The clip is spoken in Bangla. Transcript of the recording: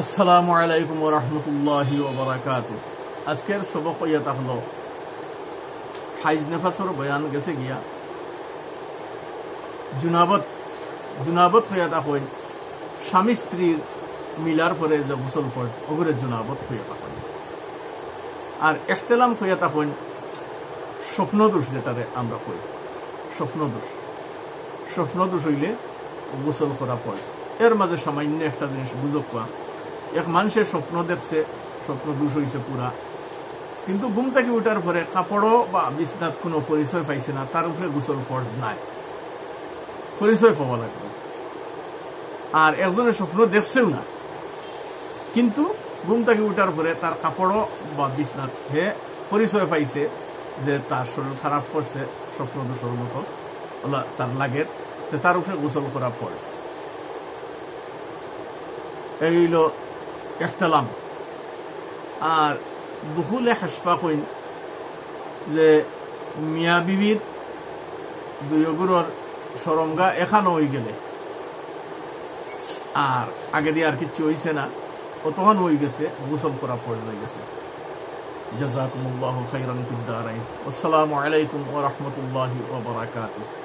আসসালামু আলাইকুম ওয়া রাহমাতুল্লাহি ওয়া বারাকাতুহু। আজকের সবক ইয়াতা হলো হাইজ নেফাসর বয়ান গেছে গিয়া জুনাবত হইয়াতা হইল স্বামী স্ত্রীর মিলার পরে যে গোসল ফরজ ওগুলো জুনাবত হইয়াতা হইল। আর ইহতিলাম হইয়াতা হইল স্বপ্নদোষ, যেটারে আমরা কই স্বপ্নদোষ হইলে গোসল করা ফরজ। এর মাঝে সামান্য একটা জিনিস বুঝক পা, এক মানুষের স্বপ্ন দেখছে, স্বপ্ন দোষ হয়েছে পুরা, কিন্তু ঘুম থেকে উঠার পরে কাপড়ও বা বিছনাথ কোনো পরিচয় পাইছে না, তার উপরে গোসল ফরজ নাই, পরিচয় পাওয়া লাগবে। আর একজনের স্বপ্ন দেখছেও না, কিন্তু ঘুম থেকে উঠার পরে তার কাপড়ও বা বিছনাথ হে পরিচয় পাইছে যে তার শরীর খারাপ করছে, স্বপ্ন দোষের মতো তার লাগে, তার উপরে গোসল করা ফরজ। এই হইল ইহতিলাম। আর দুহুলে হাসপা কইন যে মিয়া বিবির দুই অগুরর সরঙ্গা এখানো হয়ে গেলে আর আগে দিয়ে আর কিছু হইছে না, অতখান হয়ে গেছে, গোসল করা ফরজ হয়ে গেছে। জাযাকুমুল্লাহু খাইরান ফিদ দারাইন। আসসালামু আলাইকুম ওয়া রাহমাতুল্লাহি ওয়া বারাকাতুহু।